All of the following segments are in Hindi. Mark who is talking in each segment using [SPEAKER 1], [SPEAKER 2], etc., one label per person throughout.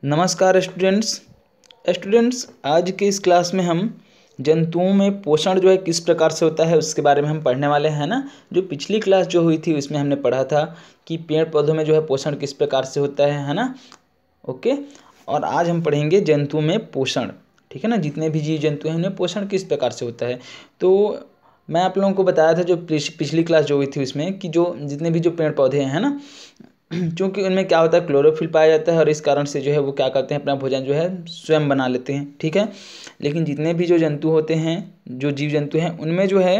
[SPEAKER 1] नमस्कार स्टूडेंट्स आज के इस क्लास में हम जंतुओं में पोषण जो है किस प्रकार से होता है उसके बारे में हम पढ़ने वाले हैं ना। जो पिछली क्लास जो हुई थी उसमें हमने पढ़ा था कि पेड़ पौधों में जो है पोषण किस प्रकार से होता है ना। ओके, और आज हम पढ़ेंगे जंतुओं में पोषण। ठीक है ना, जितने भी जीव जंतु हैं उनमें पोषण किस प्रकार से होता है। तो मैं आप लोगों को बताया था जो पिछली क्लास जो हुई थी उसमें कि जो जितने भी जो पेड़ पौधे हैं ना, क्योंकि उनमें क्या होता है क्लोरोफिल पाया जाता है और इस कारण से जो है वो क्या करते हैं अपना भोजन जो है स्वयं बना लेते हैं। ठीक है, लेकिन जितने भी जो जंतु होते हैं, जो जीव जंतु हैं, उनमें जो है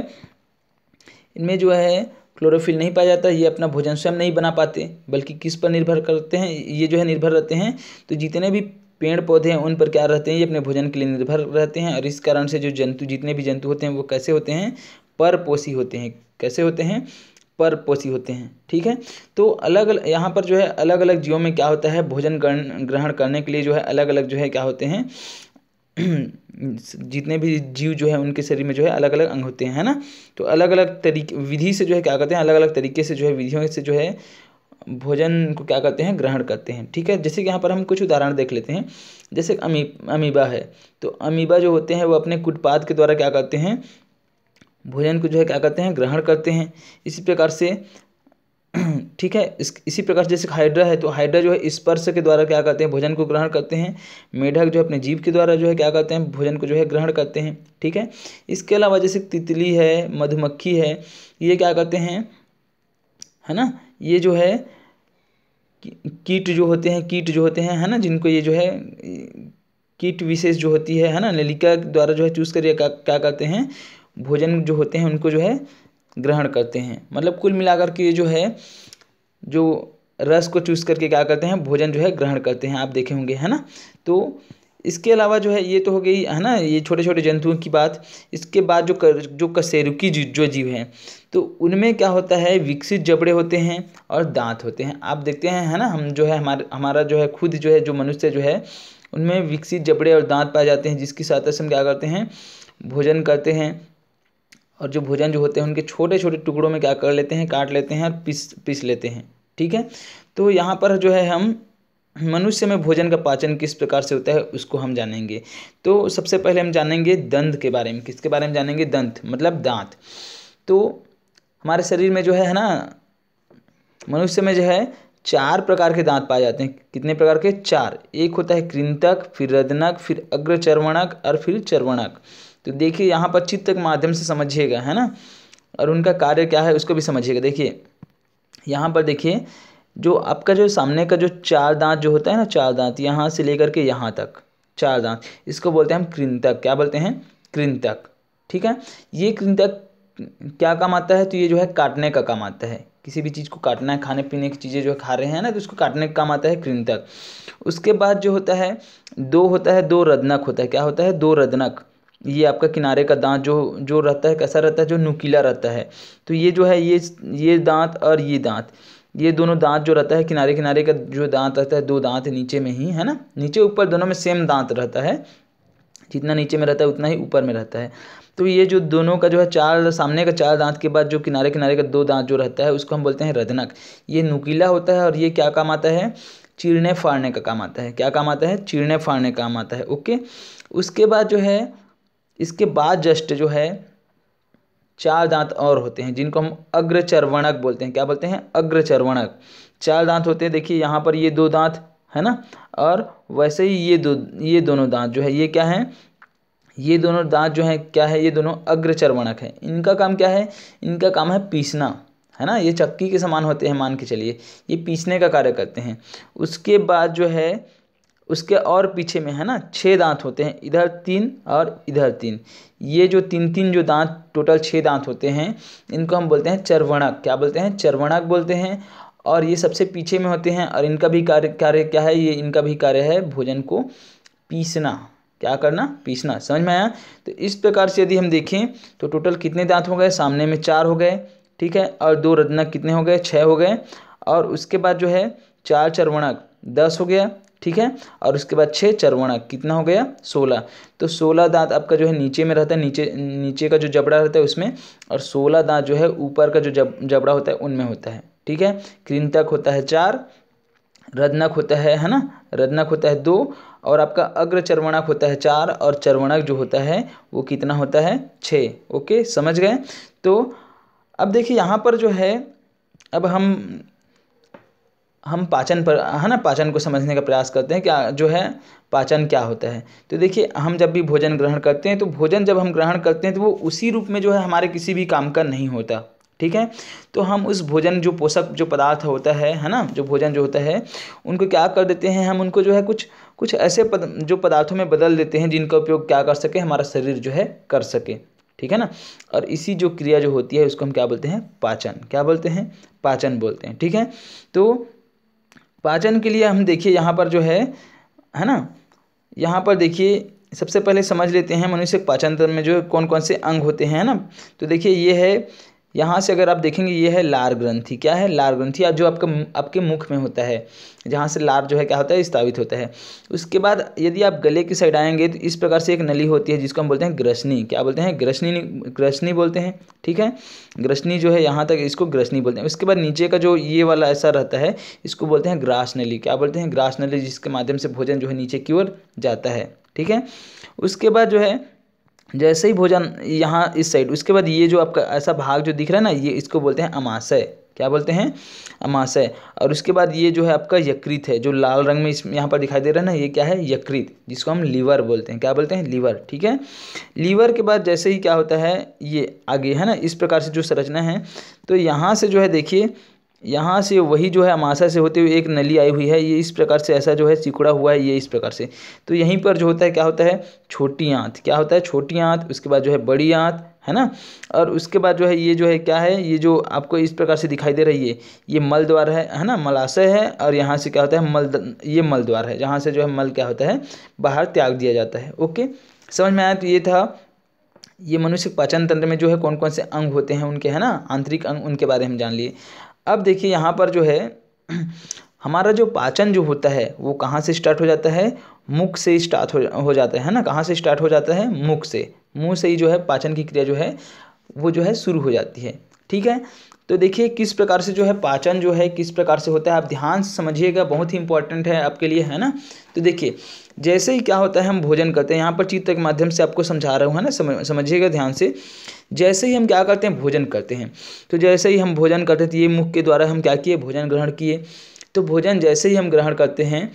[SPEAKER 1] इनमें जो है क्लोरोफिल नहीं पाया जाता। ये अपना भोजन स्वयं नहीं बना पाते बल्कि किस पर निर्भर करते हैं, ये जो है निर्भर रहते हैं। तो जितने भी पेड़ पौधे हैं उन पर क्या रहते हैं, ये अपने भोजन के लिए निर्भर रहते हैं। और इस कारण से जो जितने भी जंतु होते हैं वो कैसे होते हैं, परपोषी होते हैं। कैसे होते हैं, परपोषी होते हैं। ठीक है, तो अलग अलग यहाँ पर जो है अलग अलग जीवों में क्या होता है, भोजन ग्रहण करने के लिए जो है अलग अलग जो है क्या होते हैं जितने भी जीव जो है उनके शरीर में जो है अलग अलग अंग होते हैं, है ना। तो अलग अलग तरीके विधि से जो है क्या करते हैं, अलग अलग तरीके से जो है विधियों से जो है भोजन को क्या करते हैं, ग्रहण करते हैं। ठीक है, जैसे कि यहाँ पर हम कुछ उदाहरण देख लेते हैं। जैसे अमीबा है, तो अमीबा जो होते हैं वो अपने कुटपाद के द्वारा क्या करते हैं, भोजन को जो है क्या करते हैं, ग्रहण करते हैं। इसी प्रकार से ठीक है, इसी प्रकार से जैसे हाइड्रा है, तो हाइड्रा जो है स्पर्श के द्वारा क्या करते हैं, भोजन को ग्रहण करते हैं। मेढक जो है अपने जीभ के द्वारा जो है क्या करते हैं, भोजन को जो है ग्रहण करते हैं। ठीक है, इसके अलावा जैसे तितली है, मधुमक्खी है, ये क्या करते हैं, है ना। ये जो है कीट जो होते हैं है ना, जिनको ये जो है कीट विशेष जो होती है ना, नलिका द्वारा जो है चूज कर क्या करते हैं, भोजन जो होते हैं उनको जो है ग्रहण करते हैं। मतलब कुल मिलाकर के जो है जो रस को चूस करके क्या करते हैं, भोजन जो है ग्रहण करते हैं, आप देखे होंगे, है ना। तो इसके अलावा जो है ये तो हो गई है ना ये छोटे छोटे जंतुओं की बात। इसके बाद जो कशेरुकी जो जीव हैं, तो उनमें क्या होता है, विकसित जबड़े होते हैं और दांत होते हैं। आप देखते हैं, है ना, हम जो है हमारा जो है खुद जो है जो मनुष्य जो है उनमें विकसित जबड़े और दांत पाए जाते हैं, जिसकी सहायता से हम क्या करते हैं, भोजन करते हैं। और जो भोजन जो होते हैं उनके छोटे छोटे टुकड़ों में क्या कर लेते हैं, काट लेते हैं और पीस लेते हैं। ठीक है, तो यहाँ पर जो है हम मनुष्य में भोजन का पाचन किस प्रकार से होता है उसको हम जानेंगे। तो सबसे पहले हम जानेंगे दंत के बारे में। किसके बारे में जानेंगे, दंत मतलब दांत। तो हमारे शरीर में जो है ना, मनुष्य में जो है 4 प्रकार के दांत पाए जाते हैं। कितने प्रकार के, 4। एक होता है कृंतक, फिर रदनक, फिर अग्रचर्वणक और फिर चर्वणक। तो देखिए यहाँ पर चित्र के माध्यम से समझिएगा, है ना, और उनका कार्य क्या है उसको भी समझिएगा। देखिए यहाँ पर देखिए, जो आपका जो सामने का जो 4 दांत जो होता है ना, 4 दांत यहाँ से लेकर के यहाँ तक 4 दांत, इसको बोलते हैं हम कृंतक। क्या बोलते हैं, कृंतक। ठीक है, ये कृंतक क्या काम आता है, तो ये जो है काटने का काम आता है। किसी भी चीज़ को काटना है, खाने पीने की चीज़ें जो खा रहे हैं ना, तो उसको काटने का काम आता है कृंतक। उसके बाद जो होता है 2 रदनक होता है। क्या होता है, 2 रदनक। ये आपका किनारे का दांत जो रहता है, कैसा रहता है, जो नुकीला रहता है। तो ये जो है ये दांत और ये दांत, ये दोनों दांत जो रहता है, किनारे किनारे का जो दांत रहता है, 2 दांत नीचे में ही, है ना, नीचे ऊपर दोनों में सेम दांत रहता है। जितना नीचे में रहता है उतना ही ऊपर में रहता है। तो ये जो दोनों का जो है 4 सामने का 4 दांत के बाद जो किनारे किनारे का 2 दांत जो रहता है उसको हम बोलते हैं रदनक। ये नुकीला होता है और ये क्या काम आता है, चीरने फाड़ने का काम आता है। क्या काम आता है, चीरने फाड़ने का काम आता है। ओके, उसके बाद जो है इसके बाद जस्ट जो है 4 दांत और होते हैं जिनको हम अग्रचर्वणक बोलते हैं। क्या बोलते हैं, अग्रचर्वणक। 4 दांत होते हैं। देखिए यहाँ पर ये 2 दांत है ना, और वैसे ही ये दोनों दांत जो है ये क्या है, ये दोनों दांत जो है क्या है, ये दोनों अग्रचर्वणक है। इनका काम क्या है, इनका काम है पीसना, है ना। ये चक्की के समान होते हैं, मान के चलिए, ये पीसने का कार्य करते हैं। उसके बाद जो है उसके और पीछे में है ना 6 दांत होते हैं, इधर 3 और इधर 3। ये जो 3 जो दांत, टोटल 6 दांत होते हैं, इनको हम बोलते हैं चर्वणक। क्या बोलते हैं, चर्वणक बोलते हैं। और ये सबसे पीछे में होते हैं और इनका भी कार्य क्या है, ये इनका भी कार्य है भोजन को पीसना। क्या करना, पीसना। समझ में आया। तो इस प्रकार से यदि हम देखें तो टोटल कितने दांत हो गए, सामने में 4 हो गए, ठीक है, और 2 रदनक कितने हो गए, 6 हो गए। और उसके बाद जो है 4 चर्वणक 10 हो गया, ठीक है, और उसके बाद 6 चर्वणक कितना हो गया, 16। तो 16 दांत आपका जो है नीचे में रहता है, नीचे का जो जबड़ा रहता है उसमें, और 16 दांत जो है ऊपर का जो जबड़ा होता है उनमें होता है। ठीक है, कृंतक होता है 4, रदनक होता है ना, रदनक होता है 2, और आपका अग्र चर्वणक होता है 4, और चर्वणक जो होता है वो कितना होता है 6। ओके, समझ गए। तो अब देखिए यहाँ पर जो है, अब हम पाचन पर है ना, पाचन को समझने का प्रयास करते हैं, क्या जो है पाचन क्या होता है। तो देखिए हम जब भी भोजन ग्रहण करते हैं, तो भोजन जब हम ग्रहण करते हैं तो वो उसी रूप में जो है हमारे किसी भी काम का नहीं होता, ठीक है। तो हम उस भोजन जो पोषक जो पदार्थ होता है ना, जो भोजन जो होता है उनको क्या कर देते हैं, हम उनको जो है कुछ ऐसे जो पदार्थों में बदल देते हैं जिनका उपयोग क्या कर सके, हमारा शरीर जो है कर सके, ठीक है ना। और इसी जो क्रिया जो होती है उसको हम क्या बोलते हैं, पाचन। क्या बोलते हैं, पाचन बोलते हैं, ठीक है। तो पाचन के लिए हम देखिए यहाँ पर जो है ना, यहाँ पर देखिए सबसे पहले समझ लेते हैं मनुष्य के पाचन तंत्र में जो कौन कौन से अंग होते हैं ना। तो देखिए ये है, यहाँ से अगर आप देखेंगे ये है लार ग्रंथि। क्या है, लार ग्रंथि, या जो आपके मुख में होता है, जहाँ से लार जो है क्या होता है, स्थापित होता है। उसके बाद यदि आप गले की साइड आएंगे तो इस प्रकार से एक नली होती है जिसको हम बोलते हैं ग्रसनी। क्या बोलते हैं, ग्रसनी बोलते हैं, ठीक है। ग्रसनी जो है यहाँ तक इसको ग्रसनी बोलते हैं। उसके बाद नीचे का जो ये वाला ऐसा रहता है इसको बोलते हैं ग्रास नली। क्या बोलते हैं, ग्रास नली, जिसके माध्यम से भोजन जो है नीचे की ओर जाता है, ठीक है। उसके बाद जो है जैसे ही भोजन यहाँ इस साइड, उसके बाद ये जो आपका ऐसा भाग जो दिख रहा है ना, ये इसको बोलते हैं अमाशय। क्या बोलते हैं, अमाशय। और उसके बाद ये जो है आपका यकृत है, जो लाल रंग में इस यहाँ पर दिखाई दे रहा है ना, ये क्या है, यकृत, जिसको हम लीवर बोलते हैं। क्या बोलते हैं, लीवर, ठीक है। लीवर के बाद जैसे ही क्या होता है, ये आगे है ना, इस प्रकार से जो संरचना है, तो यहाँ से जो है देखिए, यहाँ से वही जो है अमाशय से होते हुए एक नली आई हुई है, ये इस प्रकार से ऐसा जो है सिकुड़ा हुआ है, ये इस प्रकार से। तो यहीं पर जो होता है क्या होता है, छोटी आंत। क्या होता है, छोटी आंत। उसके बाद जो है बड़ी आंत, है ना। और उसके बाद जो है ये जो है क्या है, ये जो आपको इस प्रकार से दिखाई दे रही है, ये मल द्वार है ना, मलाशय है। और यहाँ से क्या होता है, ये मल द्वार है, जहाँ से जो है मल क्या होता है, बाहर त्याग दिया जाता है। ओके, समझ में आया। तो ये था, ये मनुष्य पाचन तंत्र में जो है कौन कौन से अंग होते हैं उनके, है ना, आंतरिक अंग, उनके बारे में जान लिए। अब देखिए यहाँ पर जो है हमारा जो पाचन जो होता है वो कहाँ से स्टार्ट हो जाता है, मुख से स्टार्ट हो जाता है ना। कहाँ से स्टार्ट हो जाता है, मुख से। मुंह से ही जो है पाचन की क्रिया जो है वो जो है शुरू हो जाती है, ठीक है। तो देखिए किस प्रकार से जो है पाचन जो है किस प्रकार से होता है, आप ध्यान से समझिएगा, बहुत ही इंपॉर्टेंट है आपके लिए, है ना। तो देखिए जैसे ही क्या होता है, हम भोजन करते हैं, यहाँ पर चित्र के माध्यम से आपको समझा रहा हूँ, है ना, समझिएगा ध्यान से। जैसे ही हम क्या करते हैं, भोजन करते हैं, तो जैसे ही हम भोजन करते हैं तो ये मुख के द्वारा हम क्या किए, भोजन ग्रहण किए। तो भोजन जैसे ही हम ग्रहण करते हैं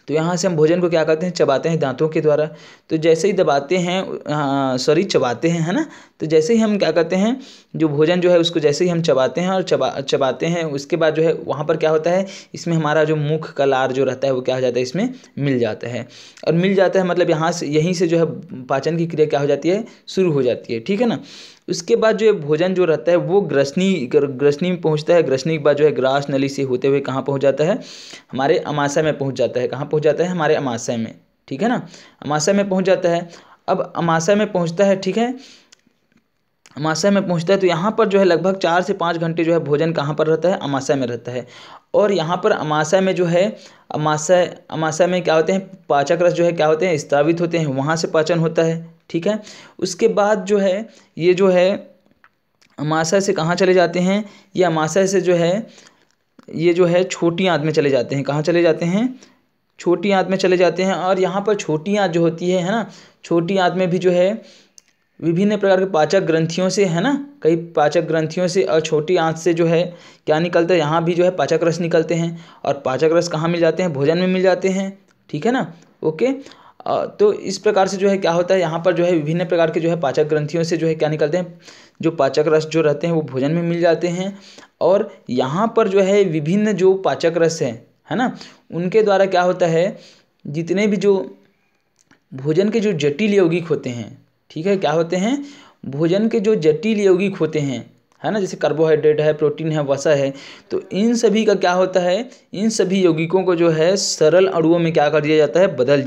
[SPEAKER 1] तो यहाँ से हम भोजन को क्या करते हैं, चबाते हैं दांतों के द्वारा। तो जैसे ही दबाते हैं, सॉरी चबाते हैं, है ना। तो जैसे ही हम क्या करते हैं, जो भोजन जो है उसको जैसे ही हम चबाते हैं और चबाते हैं, उसके बाद जो है वहाँ पर क्या होता है, इसमें हमारा जो मुख का लार जो रहता है वो क्या हो जाता है, इसमें मिल जाता है। और मिल जाता है मतलब यहाँ से, यहीं से जो है पाचन की क्रिया क्या हो जाती है, शुरू हो जाती है, ठीक है ना। उसके बाद जो भोजन जो रहता है वो ग्रसनी में पहुंचता है। ग्रसनी के बाद जो है ग्रास नली से होते हुए कहाँ पहुंच जाता है, हमारे अमाशय में पहुंच जाता है। कहाँ पहुंच जाता है, हमारे अमाशय में, ठीक है ना, अमाशय में पहुंच जाता है। अब अमाशय में पहुंचता है, ठीक है, अमाशय में पहुंचता है तो यहाँ पर जो है लगभग 4 से 5 घंटे जो है भोजन कहाँ पर रहता है, अमाशय में रहता है। और यहाँ पर अमाशय में जो है, अमाशय में क्या होते हैं, पाचक रस जो है क्या होते हैं, स्रावित होते हैं, वहाँ से पाचन होता है, ठीक है। उसके बाद जो है ये जो है अमाशय से कहाँ चले जाते हैं, ये अमाशय से जो है ये जो है छोटी आंत में चले जाते हैं। कहाँ चले जाते हैं, छोटी आंत में चले जाते हैं। और यहाँ पर छोटी आंत जो होती है ना, छोटी आंत में भी जो है विभिन्न प्रकार के पाचक ग्रंथियों से, है ना, कई पाचक ग्रंथियों से और छोटी आंत से जो है क्या निकलता है, यहाँ भी जो है पाचक रस निकलते हैं। और पाचक रस कहाँ मिल जाते हैं, भोजन में मिल जाते हैं, ठीक है ना। ओके, तो इस प्रकार से जो है क्या होता है, यहाँ पर जो है विभिन्न प्रकार के जो है पाचक ग्रंथियों से जो है क्या निकलते हैं, जो पाचक रस जो रहते हैं वो भोजन में मिल जाते हैं। और यहाँ पर जो है विभिन्न जो पाचक रस है ना, उनके द्वारा क्या होता है, जितने भी जो भोजन के जो जटिल यौगिक होते हैं, ठीक है, क्या होते हैं, भोजन के जो जटिल यौगिक होते हैं, है ना, जैसे कार्बोहाइड्रेट है, प्रोटीन है, वसा है, तो इन सभी का क्या होता है, इन सभी यौगिकों को जो है सरल अणुओं में क्या कर दिया जाता है, बदल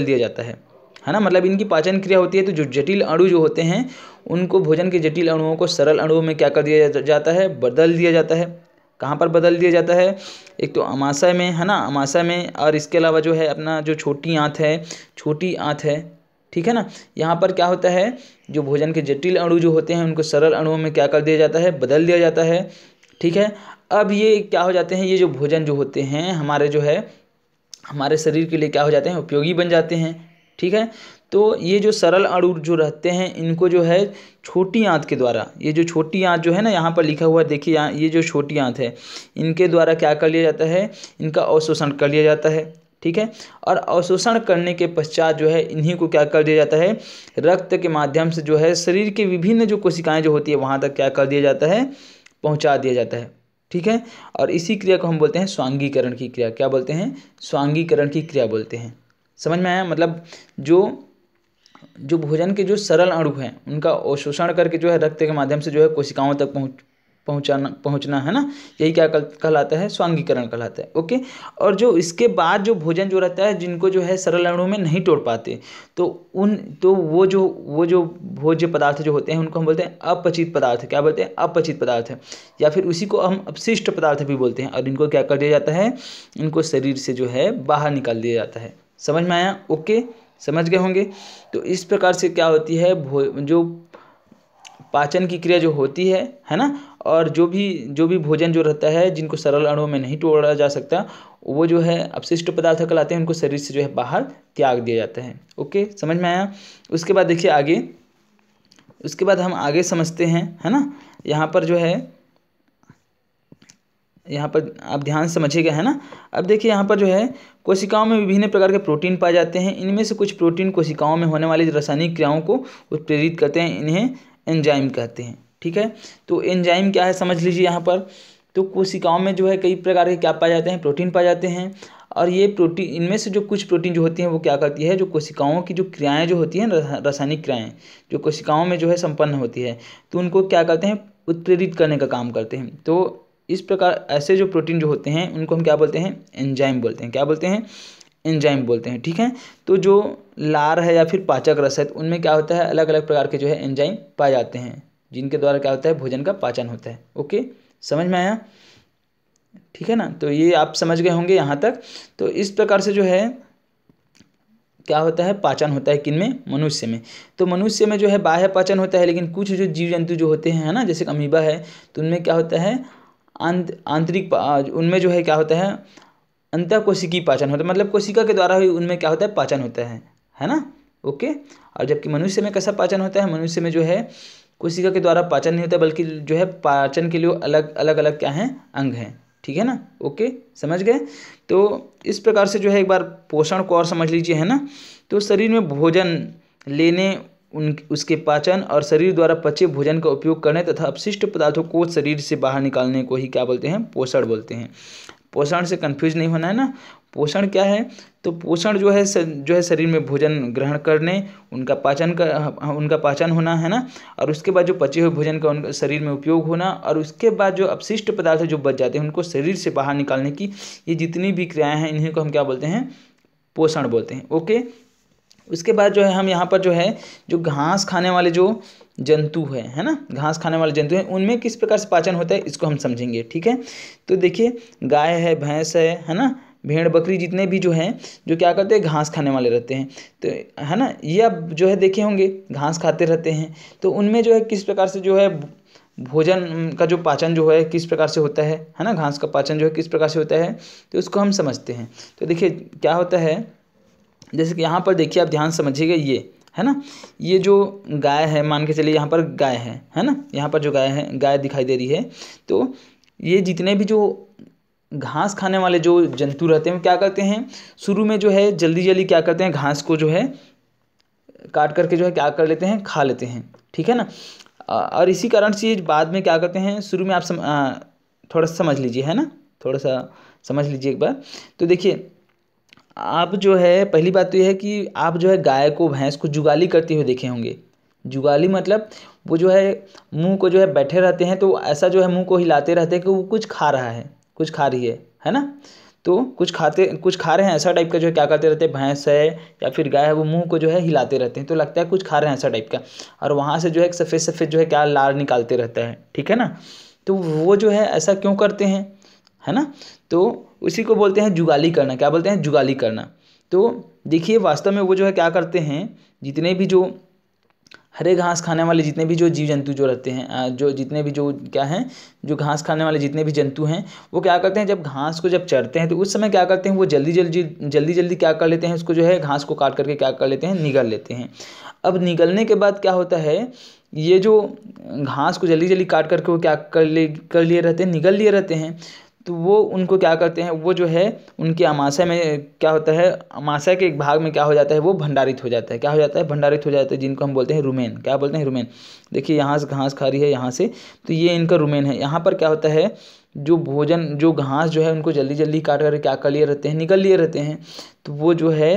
[SPEAKER 1] दिया जाता है ना। मतलब इनकी पाचन क्रिया होती है तो जो जटिल अणु जो होते हैं उनको, भोजन के जटिल अणुओं को सरल अणुओं में क्या कर दिया जाता है, बदल दिया जाता है। कहाँ पर बदल दिया जाता है, एक तो अमाशय में, है ना, अमाशय में। और इसके अलावा जो है अपना जो छोटी आंत है, ठीक है ना, यहाँ पर क्या होता है, जो भोजन के जटिल अणु जो होते हैं उनको सरल अणुओं में क्या कर दिया जाता है, बदल दिया जाता है, ठीक है। अब ये क्या हो जाते हैं, ये जो भोजन जो होते हैं हमारे जो है हमारे शरीर के लिए क्या हो जाते हैं, उपयोगी बन जाते हैं। ठीक है, तो ये जो सरल अणु जो रहते हैं इनको जो है छोटी आंत के द्वारा, ये जो छोटी आंत जो है ना यहाँ पर लिखा हुआ देखिए, यहाँ ये जो छोटी आंत है इनके द्वारा क्या कर लिया जाता है, इनका अवशोषण कर लिया जाता है। ठीक है, और अवशोषण करने के पश्चात जो है इन्हीं को क्या कर दिया जाता है, रक्त के माध्यम से जो है शरीर के विभिन्न जो कोशिकाएं जो होती है वहाँ तक क्या कर दिया जाता है, पहुँचा दिया जाता है। ठीक है, और इसी क्रिया को हम बोलते हैं स्वांगीकरण की क्रिया। क्या बोलते हैं, स्वांगीकरण की क्रिया बोलते हैं। समझ में आया, मतलब जो भोजन के जो सरल अणु हैं उनका अवशोषण करके जो है रक्त के माध्यम से जो है कोशिकाओं तक पहुंचना है ना, यही क्या कहलाता है, स्वांगीकरण कहलाता है। ओके, और जो इसके बाद जो भोजन जो रहता है जिनको जो है सरल अणु में नहीं तोड़ पाते, तो वो जो भोज्य पदार्थ जो होते हैं उनको हम बोलते हैं अपचित पदार्थ। क्या बोलते हैं, अपचित पदार्थ, या फिर उसी को हम अपशिष्ट पदार्थ भी बोलते हैं। और इनको क्या कर दिया जाता है, इनको शरीर से जो है बाहर निकाल दिया जाता है। समझ में आया, ओके, समझ गए होंगे। तो इस प्रकार से क्या होती है, जो पाचन की क्रिया जो होती है ना, और जो भी भोजन जो रहता है जिनको सरल अणुओं में नहीं तोड़ा जा सकता, वो जो है अपशिष्ट पदार्थ कहलाते हैं, उनको शरीर से जो है बाहर त्याग दिया जाता है। ओके, समझ में आया। उसके बाद देखिए आगे, उसके बाद हम आगे समझते हैं, है ना। यहाँ पर जो है, यहाँ पर आप ध्यान समझिएगा, है ना। अब देखिए यहाँ पर जो है कोशिकाओं में विभिन्न प्रकार के प्रोटीन पाए जाते हैं। इनमें से कुछ प्रोटीन कोशिकाओं में होने वाली रासायनिक क्रियाओं को उत्प्रेरित करते हैं, इन्हें एंजाइम कहते हैं। ठीक है, तो एंजाइम क्या है समझ लीजिए यहाँ पर। तो कोशिकाओं में जो है कई प्रकार के क्या पाए जाते हैं, प्रोटीन पाए जाते हैं। और ये प्रोटीन, इनमें से जो कुछ प्रोटीन जो होती हैं वो क्या करती है, जो कोशिकाओं की जो क्रियाएं जो होती हैं, रासायनिक क्रियाएं जो कोशिकाओं में जो है संपन्न होती है, तो उनको क्या करते हैं, उत्प्रेरित करने का काम करते हैं। तो इस प्रकार ऐसे जो प्रोटीन जो होते हैं उनको हम क्या बोलते हैं, एंजाइम बोलते हैं। क्या बोलते हैं, एंजाइम बोलते हैं। ठीक है, तो जो लार है या फिर पाचक रस है, उनमें क्या होता है, अलग अलग प्रकार के जो है एंजाइम पाए जाते हैं, जिनके द्वारा क्या होता है, भोजन का पाचन होता है। ओके, समझ में आया, ठीक है ना। तो ये आप समझ गए होंगे यहाँ तक। तो इस प्रकार से जो है क्या होता है, पाचन होता है किनमें, मनुष्य में। तो मनुष्य में जो है बाह्य पाचन होता है, लेकिन कुछ जो जीव जंतु जो होते हैं, है ना, जैसे अमीबा है, तो उनमें क्या होता है, आंतरिक, उनमें जो है क्या होता है, अंतःकोशिकीय पाचन होता है, मतलब कोशिका के द्वारा ही उनमें क्या होता है, पाचन होता है ना। ओके, और जबकि मनुष्य में कैसा पाचन होता है, मनुष्य में जो है कोशिका के द्वारा पाचन नहीं होता, बल्कि जो है पाचन के लिए अलग अलग क्या हैं, अंग हैं। ठीक है ना, ओके, समझ गए। तो इस प्रकार से जो है एक बार पोषण को और समझ लीजिए, है ना। तो शरीर में भोजन लेने, उसके पाचन और शरीर द्वारा पचे भोजन का उपयोग करने तथा अपशिष्ट पदार्थों को शरीर से बाहर निकालने को ही क्या बोलते हैं, पोषण बोलते हैं। पोषण से कंफ्यूज नहीं होना है ना। पोषण क्या है, तो पोषण जो है शरीर में भोजन ग्रहण करने, उनका पाचन होना, है ना, और उसके बाद जो पचे हुए भोजन का उनका शरीर में उपयोग होना, और उसके बाद जो अपशिष्ट पदार्थ जो बच जाते हैं उनको शरीर से बाहर निकालने की ये जितनी भी क्रियाएं हैं, इन्हीं को हम क्या बोलते हैं, पोषण बोलते हैं। ओके, उसके बाद जो है हम यहाँ पर जो है जो घास खाने वाले जो जंतु है ना, घास खाने वाले जंतु हैं, उनमें किस प्रकार से पाचन होता है इसको हम समझेंगे। ठीक है, तो देखिए गाय है, भैंस है ना, भेड़ बकरी, जितने भी जो हैं जो क्या करते हैं, घास खाने वाले रहते हैं, तो है ना, ये अब जो है देखे होंगे घास खाते रहते हैं। तो उनमें जो है किस प्रकार से जो है भोजन का जो पाचन जो है किस प्रकार से होता है ना, घास का पाचन जो है किस प्रकार से होता है, तो उसको हम समझते हैं। तो देखिए क्या होता है, जैसे कि यहाँ पर देखिए आप ध्यान समझिएगा, ये है ना, ये जो गाय है, मान के चलिए यहाँ पर गाय है ना, यहाँ पर जो गाय दिखाई दे रही है। तो ये जितने भी जो घास खाने वाले जो जंतु रहते हैं, क्या करते हैं, शुरू में जो है जल्दी क्या करते हैं, घास को जो है काट करके जो है क्या कर लेते हैं, खा लेते हैं। ठीक है ना, और इसी कारण से बाद में क्या करते हैं, शुरू में आप थोड़ा सा समझ लीजिए, है ना, थोड़ा सा समझ लीजिए एक बार। तो देखिए आप जो है, पहली बात तो यह है कि आप जो है गाय को, भैंस को जुगाली करते हुए देखे होंगे। जुगाली मतलब वो जो है मुंह को जो है बैठे रहते हैं, तो ऐसा जो है मुंह को हिलाते रहते हैं कि वो कुछ खा रहा है, कुछ खा रही है ना। तो कुछ खा रहे हैं ऐसा टाइप का जो है क्या करते रहते हैं, भैंस है या फिर गाय है, वो मुंह को जो है हिलाते रहते हैं, तो लगता है कुछ खा रहे हैं ऐसा टाइप का, और वहाँ से जो है एक सफ़ेद जो है क्या लार निकालते रहता है। ठीक है ना, तो वो जो है ऐसा क्यों करते हैं, है ना, तो उसी को बोलते हैं जुगाली करना। क्या बोलते हैं, जुगाली करना। तो देखिए वास्तव में वो जो है क्या करते हैं, जितने भी जो हरे घास खाने वाले जितने भी जो जीव जंतु जो रहते हैं, जो जितने भी जो क्या हैं, जो घास खाने वाले जितने भी जंतु हैं, वो क्या करते हैं, जब घास को जब चरते हैं तो उस समय क्या करते हैं, वो जल्दी जल्दी क्या कर लेते हैं, उसको जो है घास को काट करके क्या कर लेते हैं, निगल लेते हैं। अब निगलने के बाद क्या होता है, ये जो घास को जल्दी जल्दी काट करके वो क्या कर लिए रहते हैं, निगल लिए रहते हैं। तो वो उनको क्या करते हैं, वो जो है उनके अमाशय में क्या होता है, अमाशय के एक भाग में क्या हो जाता है, वो भंडारित हो जाता है। क्या हो जाता है, भंडारित हो जाता है, जिनको हम बोलते हैं रुमेन। क्या बोलते हैं, रुमेन। देखिए यहाँ से घास खा रही है यहाँ से, तो ये इनका रुमेन है। यहाँ पर क्या होता है, जो भोजन जो घास जो है उनको जल्दी जल्दी काट कर क्या कर लिए रहते हैं, निकल लिए रहते हैं। तो वो जो है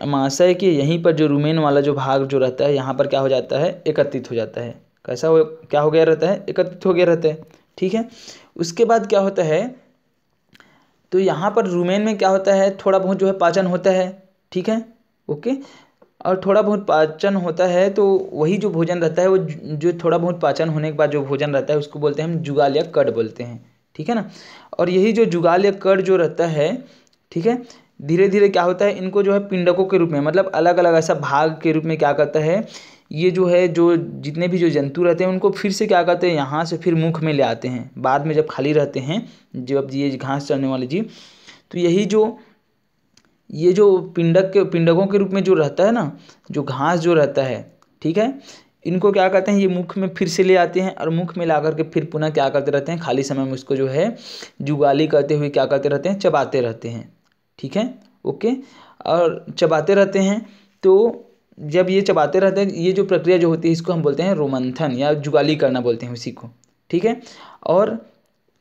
[SPEAKER 1] अमाशय के यहीं पर जो रुमेन वाला जो भाग जो रहता है, यहाँ पर क्या हो जाता है, एकत्रित हो जाता है। कैसा हो, क्या हो गया रहता है, एकत्रित हो गया रहता है। ठीक है, उसके बाद क्या होता है, तो यहाँ पर रुमेन में क्या होता है, थोड़ा बहुत जो है पाचन होता है। ठीक है, ओके। और थोड़ा बहुत पाचन होता है, तो वही जो भोजन रहता है, वो जो थोड़ा बहुत पाचन होने के बाद जो भोजन रहता है उसको बोलते हैं हम जुगाल या कड़ बोलते हैं। ठीक है ना। और यही जो जुगाल या कड़ जो रहता है, ठीक है, धीरे धीरे क्या होता है, इनको जो है पिंडकों के रूप में, मतलब अलग अलग ऐसा भाग के रूप में क्या करता है, ये जो है जो जितने भी जो जंतु रहते हैं उनको फिर से क्या करते हैं, यहाँ से फिर मुख में ले आते हैं। बाद में जब खाली रहते हैं, जब ये घास चरने वाले जीव, तो यही जो ये जो पिंडकों के रूप में जो रहता है ना, जो घास जो रहता है, ठीक है, इनको क्या करते हैं, ये मुख में फिर से ले आते हैं और मुख में ला करके फिर पुनः क्या करते रहते हैं, खाली समय में उसको जो है जुगाली करते हुए क्या करते रहते हैं, चबाते रहते हैं। ठीक है, ओके। और चबाते रहते हैं, तो जब ये चबाते रहते हैं, ये जो प्रक्रिया जो होती है इसको हम बोलते हैं रोमंथन या जुगाली करना बोलते हैं उसी को। ठीक है, और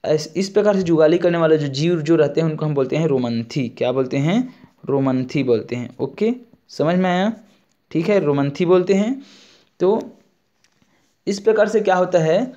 [SPEAKER 1] इस प्रकार से जुगाली करने वाले जो जीव जो रहते हैं उनको हम बोलते हैं रोमंथी। क्या बोलते हैं, रोमंथी बोलते हैं। ओके, समझ में आया। ठीक है, रोमंथी बोलते हैं। तो इस प्रकार से क्या होता है,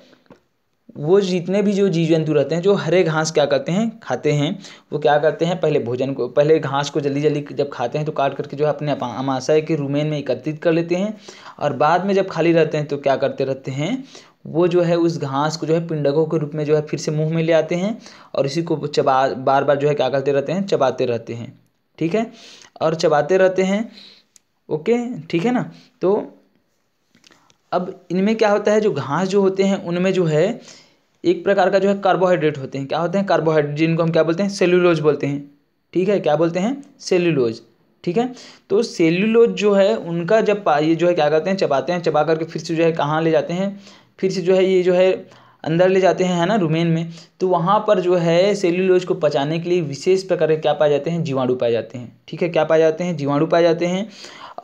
[SPEAKER 1] वो जितने भी जो जीव जंतु रहते हैं जो हरे घास क्या करते हैं, खाते हैं, वो क्या करते हैं, पहले घास को जल्दी जल्दी जब खाते हैं तो काट करके जो है अपने अमाशय के रुमेन में एकत्रित कर लेते हैं। और बाद में जब खाली रहते हैं तो क्या करते रहते हैं, वो जो है उस घास को जो है पिंडकों के रूप में जो है फिर से मुंह में ले आते हैं और इसी को बार बार जो है क्या करते रहते हैं, चबाते रहते हैं। ठीक है, और चबाते रहते हैं। ओके, ठीक है ना। तो अब इनमें क्या होता है, जो घास जो होते हैं उनमें जो है एक प्रकार का जो है कार्बोहाइड्रेट होते हैं। क्या होते हैं, कार्बोहाइड्रेट, जिनको हम क्या बोलते हैं, सेल्यूलोज बोलते हैं। ठीक है, क्या बोलते हैं, सेल्यूलोज। ठीक है, तो सेल्यूलोज जो है उनका जब ये जो है क्या करते हैं, चबाते हैं, चबा करके फिर से जो है कहाँ ले जाते हैं, फिर से जो है ये जो है अंदर ले जाते हैं, है ना, रुमेन में। तो वहाँ पर जो है सेल्यूलोज को पचाने के लिए विशेष प्रकार के क्या पाए जाते हैं, जीवाणु पाए जाते हैं। ठीक है, क्या पाए जाते हैं, जीवाणु पाए जाते हैं।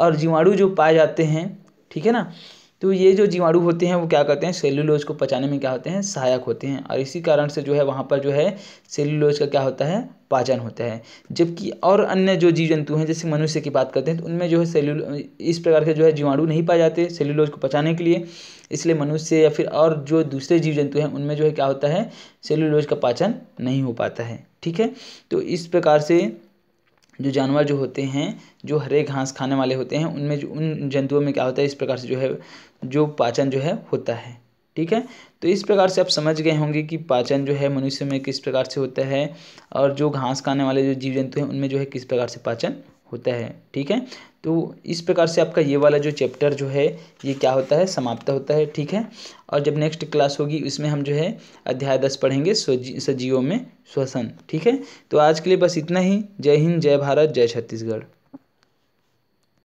[SPEAKER 1] और जीवाणु जो पाए जाते हैं, ठीक है ना, तो ये जो जीवाणु होते हैं वो क्या करते हैं, सेल्यूलोज को पचाने में क्या होते हैं, सहायक होते हैं। और इसी कारण से जो है वहाँ पर जो है सेल्यूलोज का क्या होता है, पाचन होता है। जबकि और अन्य जो जीव जंतु हैं, जैसे मनुष्य की बात करते हैं, तो उनमें जो है इस प्रकार के जो है जीवाणु नहीं पाए जाते सेल्यूलोज को पचाने के लिए। इसलिए मनुष्य या फिर और जो दूसरे जीव जंतु हैं उनमें जो है क्या होता है, सेल्यूलोज का पाचन नहीं हो पाता है। ठीक है, तो इस प्रकार से जो जानवर जो होते हैं जो हरे घास खाने वाले होते हैं, उनमें जो उन जंतुओं में क्या होता है, इस प्रकार से जो है जो पाचन जो है होता है। ठीक है, तो इस प्रकार से आप समझ गए होंगे कि पाचन जो है मनुष्य में किस प्रकार से होता है और जो घास खाने वाले जो जीव जंतु हैं उनमें जो है किस प्रकार से पाचन होता है। ठीक है, तो इस प्रकार से आपका ये वाला जो चैप्टर जो है ये क्या होता है, समाप्त होता है। ठीक है, और जब नेक्स्ट क्लास होगी इसमें हम जो है अध्याय 10 पढ़ेंगे, सजीवों में श्वसन। ठीक है, तो आज के लिए बस इतना ही। जय हिंद, जय भारत, जय छत्तीसगढ़।